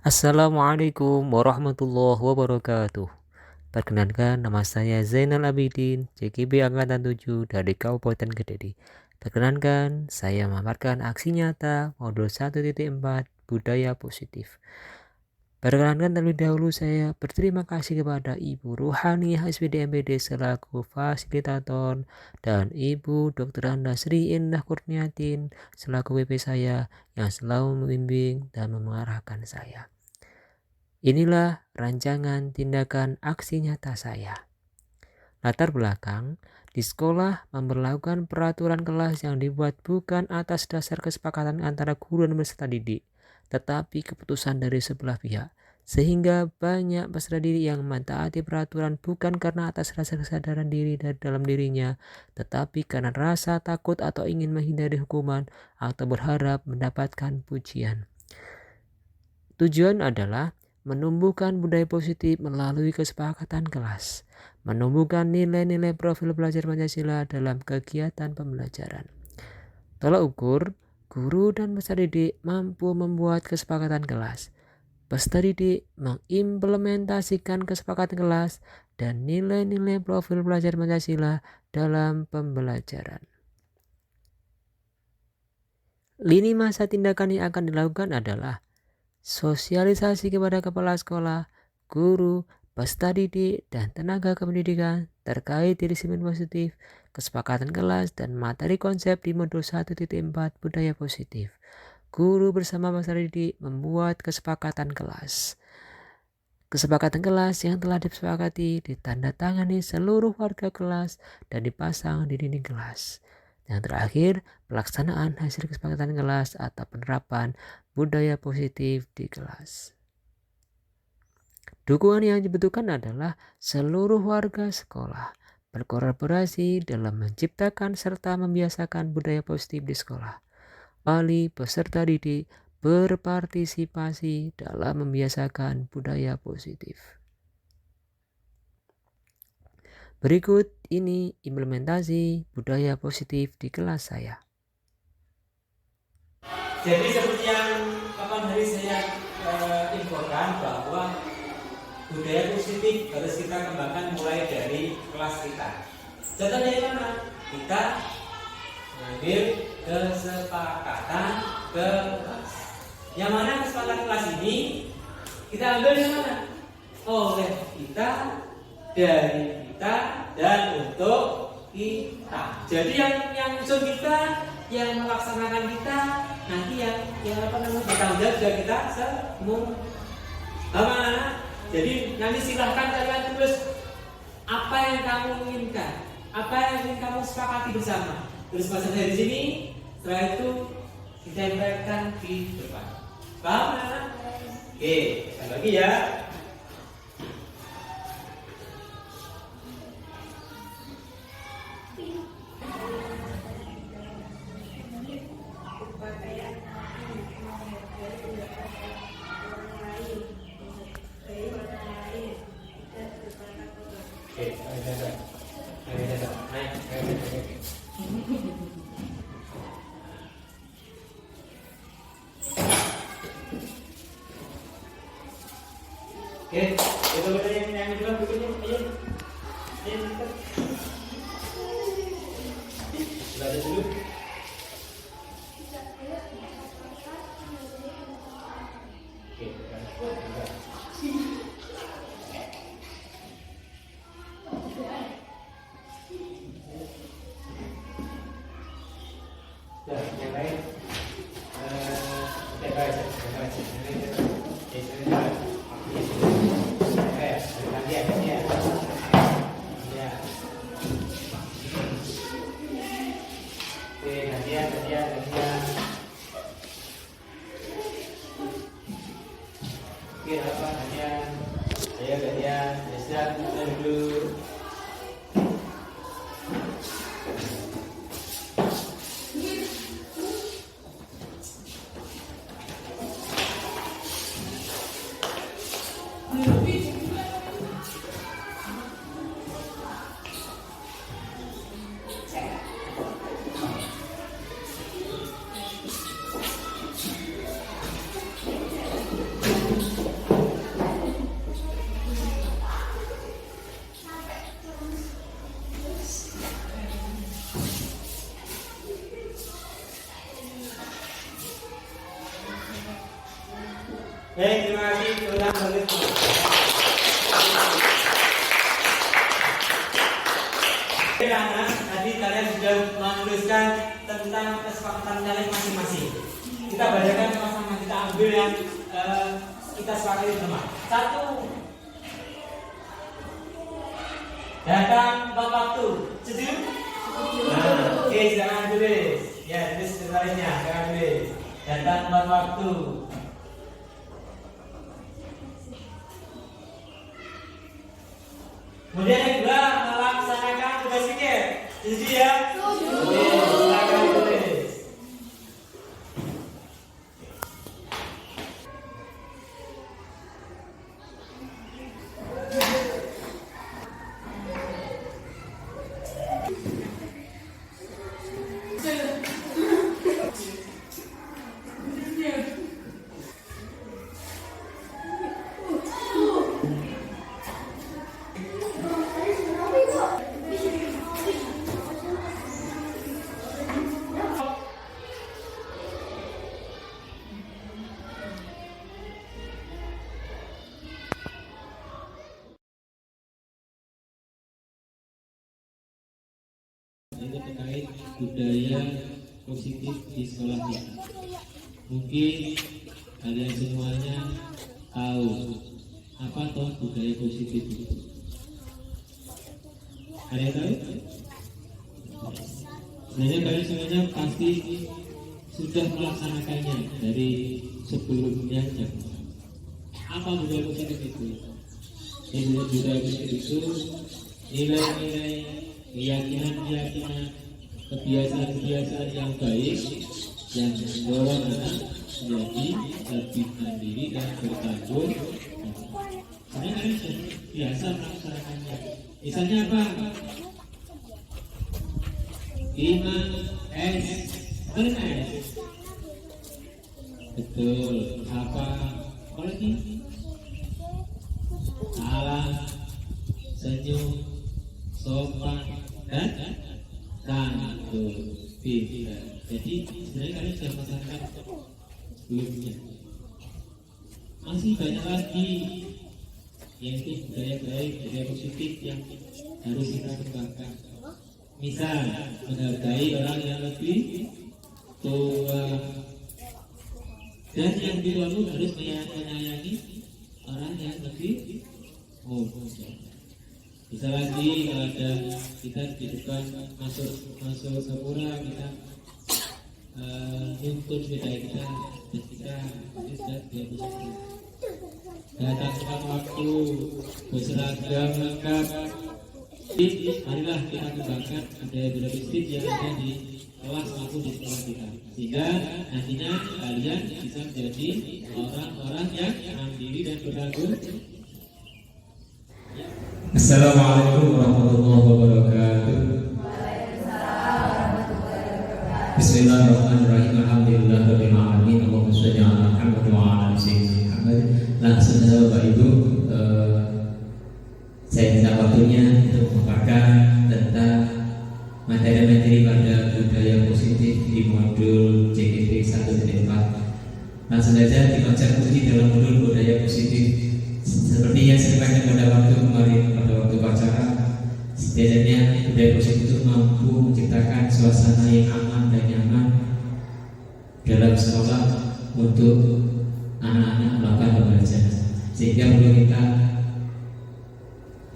Assalamualaikum warahmatullahi wabarakatuh. Perkenalkan, nama saya Zainal Abidin, CKB Angkatan 7 dari Kabupaten Kediri. Perkenalkan, saya memaparkan aksi nyata modul 1.4 Budaya Positif. Perkenalkan terlebih dahulu saya berterima kasih kepada Ibu Ruhaniah SPD MPD selaku fasilitator dan Ibu Dr. Anda Sri Indah Kurniatin selaku WP saya yang selalu membimbing dan mengarahkan saya. Inilah rancangan tindakan aksi nyata saya. Latar belakang, di sekolah memberlakukan peraturan kelas yang dibuat bukan atas dasar kesepakatan antara guru dan peserta didik, tetapi keputusan dari sebelah pihak. Sehingga banyak peserta didik yang mentaati peraturan bukan karena atas rasa kesadaran diri dari dalam dirinya, tetapi karena rasa takut atau ingin menghindari hukuman atau berharap mendapatkan pujian. Tujuan adalah menumbuhkan budaya positif melalui kesepakatan kelas, menumbuhkan nilai-nilai profil belajar Pancasila dalam kegiatan pembelajaran. Tolak ukur, guru dan peserta didik mampu membuat kesepakatan kelas. Peserta didik mengimplementasikan kesepakatan kelas dan nilai-nilai profil belajar Pancasila dalam pembelajaran. Lini masa tindakan yang akan dilakukan adalah sosialisasi kepada kepala sekolah, guru, peserta didik, dan tenaga kependidikan terkait disiplin positif, kesepakatan kelas, dan materi konsep di modul 1.4 Budaya Positif. Guru bersama peserta didik membuat kesepakatan kelas. Kesepakatan kelas yang telah disepakati ditandatangani seluruh warga kelas dan dipasang di dinding kelas. Yang terakhir, pelaksanaan hasil kesepakatan kelas atau penerapan budaya positif di kelas. Dukungan yang dibutuhkan adalah seluruh warga sekolah berkolaborasi dalam menciptakan serta membiasakan budaya positif di sekolah. Wali peserta didik berpartisipasi dalam membiasakan budaya positif. Berikut ini implementasi budaya positif di kelas saya. Jadi seperti yang kapan hari saya infokan bahwa budaya positif harus kita kembangkan mulai dari kelas kita. Contohnya mana? Kita mengambil kesepakatan kelas. Yang mana kesepakatan kelas ini kita ambil yang mana? Oleh kita, dari kita, dan untuk kita. Jadi yang usul kita, yang melaksanakan kita, nanti yang bertanggung jawab juga kita semua. Bagaimana? Jadi nanti silahkan kalian tulis apa yang kamu inginkan, apa yang ingin kamu sepakati bersama. Tulis bahasa dari sini, setelah itu ditempelkan di depan. Paham? Oke, sekali lagi ya. Oke, itu yang kedua berikutnya, ayo. Belajar dulu. Yang lain, dulu. Baik, terima kasih. Ulang balik. Karena tadi kalian sudah menuliskan tentang kesepakatan kalian masing-masing. Kita bacakan sama-sama, kita ambil yang kita sepakati bersama. 1. Datang tepat waktu. Setuju? Nah, oke, jangan tulis. Ya, tulis sebenarnya, jangan tulis. Datang tepat waktu. Kemudian yang kedua, melaksanakan tugas pikir. Setuju ya? Setuju. Silakan tulis. Ini terkait budaya positif di sekolah kita. Mungkin kalian semuanya tahu apa toh budaya positif itu. Ada yang tahu? Sebenarnya kalian semuanya pasti sudah melaksanakannya dari sebelumnya. Apa budaya positif itu? Budaya positif itu nilai-nilai, keyakinan-keyakinan, kebiasaan-kebiasaan yang baik yang mendorong anak menjadi lebih mandiri dan bertanggung jawab. Karena kalian sudah biasa melaksanakannya. Misalnya apa? 5S, S. Betul. Apa lagi? Salah, senyum, sopan, dan santun. Pintar. Jadi sebenarnya kalian sudah melaksanakan sebelumnya. Masih banyak lagi yaitu budaya baik, budaya positif yang harus kita kembangkan. Misal menghargai orang yang lebih tua, dan yang di luar harus menyayangi orang yang lebih muda. Bisa lagi kalau ada kita di depan masuk sepura, kita nuntun sepeda kita dan kita itu sudah dia bisa datang tepat waktu, berseragam lengkap. Marilah kita kembangkan budaya positif yang ada di kelas maupun di sekolah kita, sehingga nantinya kalian bisa menjadi orang-orang yang mandiri dan bertanggung. Assalamualaikum warahmatullahi wabarakatuh. Bismillahirrahmanirrahim. Alhamdulillahirabbil alamin. Allahumma shalli ala Muhammad wa ala ali sayyidina Muhammad. Saudara Bapak Ibu, saya minta waktunya untuk memaparkan tentang materi-materi pada budaya positif di modul CGP 1 dan 4. Langsung saja dibaca kunci dalam modul budaya positif. Seperti yang saya sampaikan pada waktu kemarin, pada waktu upacara, setidaknya budaya positif itu mampu menciptakan suasana yang aman dan nyaman dalam sekolah untuk anak-anak melakukan belajar, sehingga perlu kita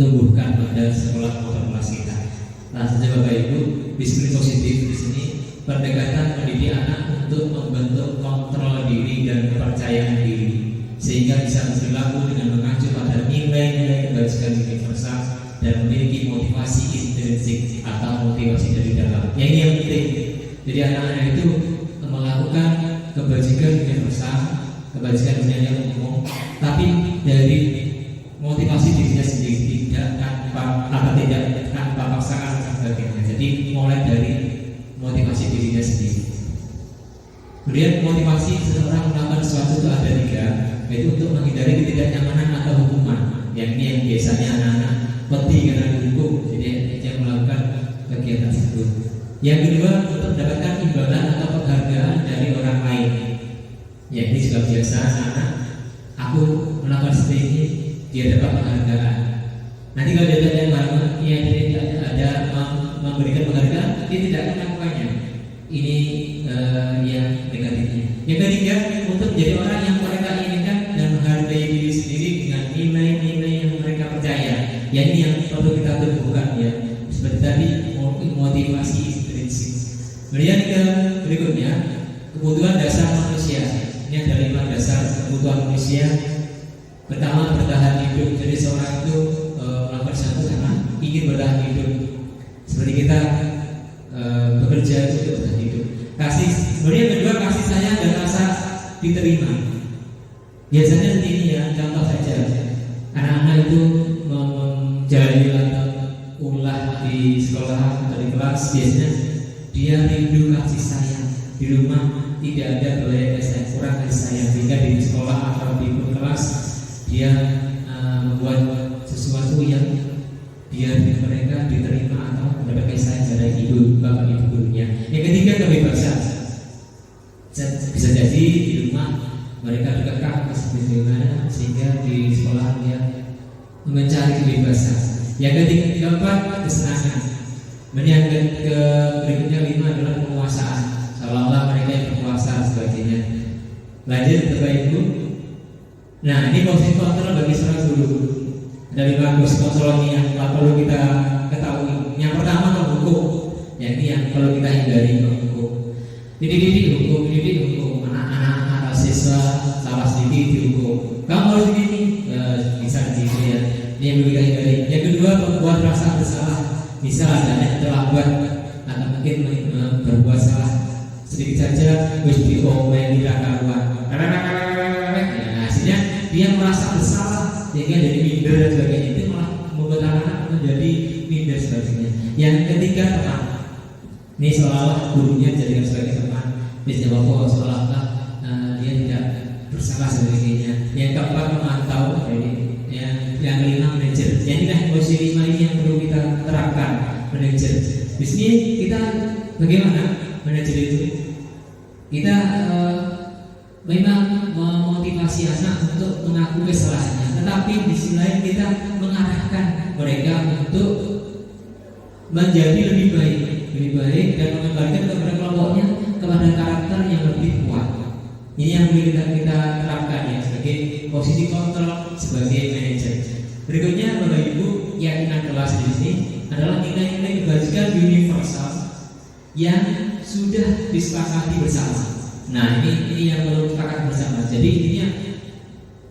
tumbuhkan pada sekolah maupun kelas kita. Langsung saja Bapak Ibu, disiplin positif di sini pendekatan mendidik anak untuk membentuk kontrol diri dan kepercayaan diri, sehingga bisa berlaku dengan mengacu pada nilai-nilai kebajikan universal dan memiliki motivasi intrinsik atau motivasi dari dalam. Yang ini yang penting. Jadi anak-anak itu melakukan kebajikan universal, kebajikan dunia yang umum, tapi dari motivasi dirinya sendiri, tidak tanpa paksaan dan sebagainya. Jadi mulai dari motivasi dirinya sendiri. Kemudian motivasi seseorang melakukan sesuatu itu ada 3, yaitu untuk menghindari ketidaknyamanan atau hukuman. Yang ini yang biasanya anak-anak pedih karena dihukum, jadi dia melakukan kegiatan tersebut. Yang kedua, untuk mendapatkan imbalan atau penghargaan dari orang lain. Ya, ini juga biasa anak aku melakukan seperti ini, dia dapat penghargaan. Nanti kalau dia tanya bahwa dia tidak ada memberikan penghargaan, dia tidak akan melakukannya. Ini yang negatifnya. Yang ketiga, untuk menjadi orang yang mereka inginkan dan menghargai diri sendiri dengan nilai-nilai yang mereka percaya. Ya, ini yang perlu kita tumbuhkan ya. Seperti tadi, motivasi intrinsik. Kemudian berikutnya, kebutuhan dasar manusia. Ini ada 5 dasar kebutuhan manusia. Pertama, bertahan hidup. Jadi seorang itu melakukan sesuatu karena ingin bertahan hidup. Seperti kita bekerja itu untuk bertahan hidup. Kasih. Kemudian kedua, kasih sayang dan rasa diterima. Biasanya ini ya, contoh saja. Anak-anak itu menjalani ulah di sekolah atau di kelas, biasanya dia rindu kasih sayang. Di rumah tidak ada boleh kasih kurang kasih sayang, sehingga di sekolah atau di kelas dia membuat sesuatu yang biar mereka diterima atau mendapat kasih sayang dari ibu bapak ibu gurunya. Yang ketiga, kebebasan. Bisa jadi di rumah mereka dikekang sebagaimana, sehingga di sekolah dia mencari kebebasan. Yang ketiga, keempat, kesenangan. Yang berikutnya 5 adalah penguasaan. Seolah-olah mereka yang berkuasa sebagainya. Lanjut Bapak Ibu. Nah, ini posisi kontrol bagi seorang guru. Ada 5 posisi kontrol ini yang perlu kita ketahui. Yang pertama, menghukum. Yang ini yang perlu kita hindari, menghukum. Dididik hukum, anak-anak siswa salah sedikit dihukum. Kamu harus begini, bisa gitu ya. Ini yang perlu kita hindari. Yang kedua, membuat rasa bersalah. Misal adanya terlambat atau mungkin berbuat salah sedikit saja, wis diomel tidak karuan. Hasilnya dia merasa bersalah sehingga jadi minder dan sebagainya. Itu malah membuat anak menjadi minder sebagainya. Yang ketiga, teman. Ini seolah-olah gurunya jadikan sebagai teman. Biasanya bahwa seolah-olah dia tidak bersalah sebagainya. Yang keempat, memantau. Yang kelima, manajer. Jadi posisi 5 ini yang perlu kita terapkan, manajer. Di sini kita bagaimana manajer itu? Kita memang memotivasi anak untuk mengakui kesalahannya, tetapi di sisi lain kita mengarahkan mereka untuk menjadi lebih baik dan mengembalikan kepada kelompoknya kepada karakter yang lebih kuat. Ini yang kita terapkan ya sebagai posisi kontrol sebagai manajer. Berikutnya Bapak Ibu, keyakinan kelas di sini adalah nilai-nilai kebajikan universal yang sudah disepakati bersama. Nah, ini yang perlu disepakati bersama. Jadi intinya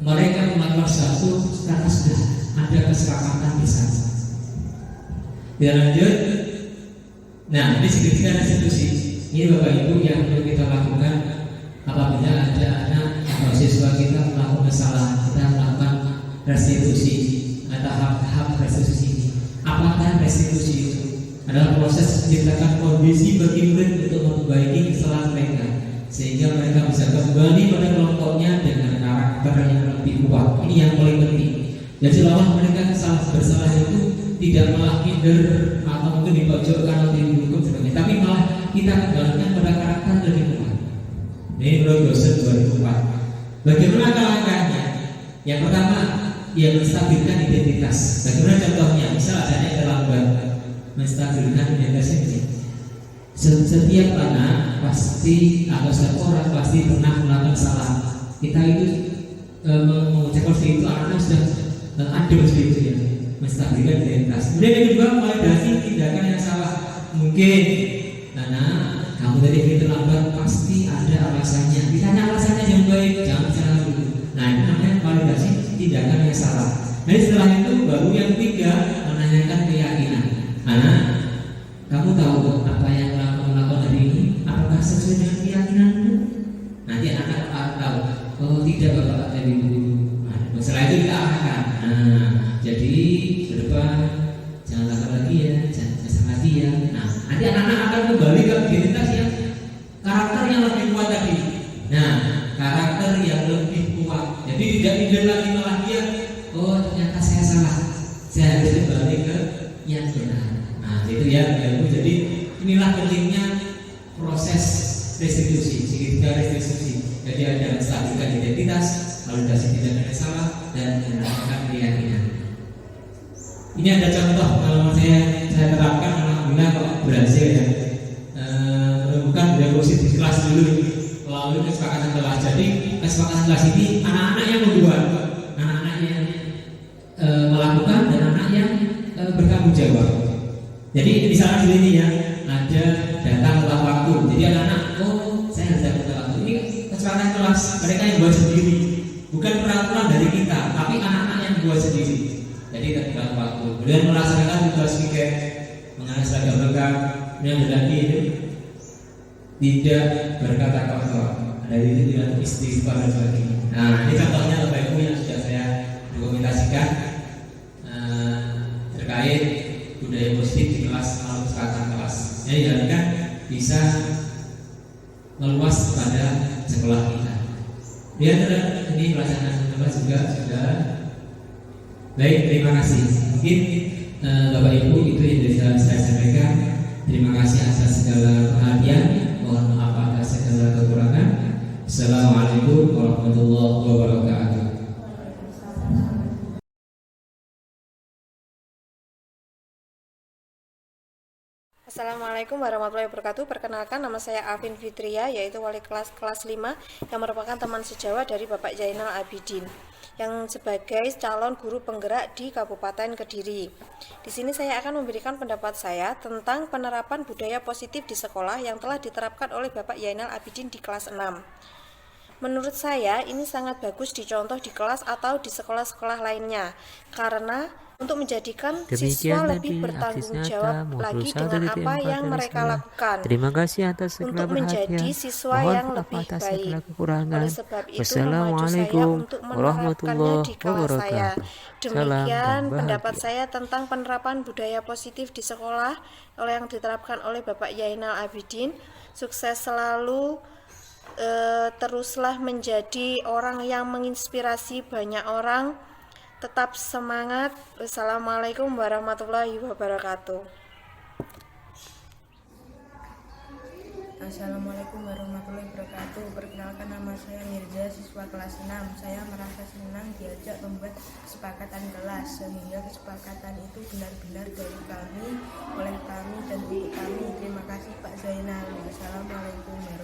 mereka melakukan sesuatu karena sudah ada kesepakatan bersama. Kita lanjut. Nah, ini segitiga restitusi. Ini Bapak Ibu yang perlu kita lakukan apabila ada anak atau siswa kita melakukan kesalahan. Kita melakukan restitusi atau hak restitusi ini. Apakah restitusi itu adalah proses menciptakan kondisi bagi murid untuk memperbaiki kesalahan mereka, sehingga mereka bisa kembali pada kelompoknya dengan karakter yang lebih kuat. Ini yang paling penting. Jadi seolah mereka bersalah itu tidak malah minder atau mungkin dipojokkan atau dihukum sebagainya, tapi malah kita kembalikan pada karakter lebih kuat. Ini menurut dosen 2004. Bagaimana langkahnya? Yang pertama, ia menstabilkan identitas. Bagaimana contohnya? Misal adanya terlambat, menstabilkan identitas ini. Setiap anak pasti atau setiap orang pasti pernah melakukan salah. Kita itu mengucapkan seperti itu, anak sudah adil seperti itu ya, menstabilkan identitas. Kemudian yang kedua, validasi tindakan yang salah. Mungkin anak kamu tadi ini terlambat, pasti ada alasannya. Ditanya alasannya yang baik, jangan salah dulu. Nah, ini namanya validasi tindakan yang salah. Nah, setelah itu baru yang ketiga, menanyakan keyakinan. Anak, kamu tahu apa yang melakukan hari ini? Apakah sesuai dengan keyakinanmu? Nanti anak akan tahu. Oh tidak bapak dari dulu. Nah, setelah itu kita arahkan. Nah, jadi ke depan jangan lakukan lagi ya, jangan salah lagi ya. Nah, nanti anak-anak akan kembali ke identitas yang karakter yang lebih kuat tadi. Nah, karakter yang lebih kuat. Jadi tidak minder lagi malah dia. Oh ternyata saya salah. Saya harus kembali ke yang benar. Nah itu ya. Jadi inilah pentingnya proses restitusi, segitiga restitusi. Jadi ada menstabilkan identitas, validasi tidak ada salah, dan menanamkan keyakinan. Ini ada contoh kalau saya terapkan, alhamdulillah kok berhasil ya. Menemukan budaya positif di kelas dulu, lalu kesepakatan kelas. Jadi kesepakatan kelas ini anak-anak yang membuat, anak-anak yang melakukan, dan anak yang bertanggung jawab. Jadi misalnya di sini ya ada datang tepat waktu. Jadi anak-anak, oh saya harus datang tepat waktu. Ini kesepakatan kelas, mereka yang buat sendiri, bukan peraturan dari kita, tapi anak-anak yang buat sendiri. Jadi tepat waktu. Kemudian melaksanakan tugas weekend, mengenai seragam lengkap, yang lagi itu tidak berkata kotor. Ada itu tidak istighfar dan sebagainya. Nah ini contohnya Bapak Ibu yang sudah saya dokumentasikan terkait budaya positif di kelas atau kesepakatan kelas. Jadi diharapkan bisa meluas pada sekolah kita. Lihat ini pelaksanaan kelas juga sudah baik. Terima kasih. Mungkin Bapak Ibu itu yang bisa saya sampaikan. Terima kasih atas segala perhatian. Mohon maaf atas segala kekurangan. Assalamualaikum warahmatullahi wabarakatuh. Assalamualaikum warahmatullahi wabarakatuh. Perkenalkan, nama saya Afin Fitria, yaitu wali kelas 5 yang merupakan teman sejawat dari Bapak Zainal Abidin yang sebagai calon guru penggerak di Kabupaten Kediri. Di sini saya akan memberikan pendapat saya tentang penerapan budaya positif di sekolah yang telah diterapkan oleh Bapak Zainal Abidin di kelas 6. Menurut saya ini sangat bagus dicontoh di kelas atau di sekolah-sekolah lainnya, karena untuk menjadikan siswa lebih bertanggung jawab lagi dengan apa yang mereka lakukan. Terima kasih atas segala untuk menjadi siswa yang lebih baik. Oleh sebab itu, memacu saya untuk menerapkannya di kelas saya. Demikian pendapat saya tentang penerapan budaya positif di sekolah yang diterapkan oleh Bapak Zainal Abidin. Sukses selalu, teruslah menjadi orang yang menginspirasi banyak orang. Tetap semangat. Wassalamualaikum warahmatullahi wabarakatuh. Assalamualaikum warahmatullahi wabarakatuh. Perkenalkan, nama saya Mirza, siswa kelas 6. Saya merasa senang diajak membuat kesepakatan kelas, sehingga kesepakatan itu benar-benar dari kami, oleh kami, dan untuk kami. Terima kasih Pak Zainal. Wassalamualaikum.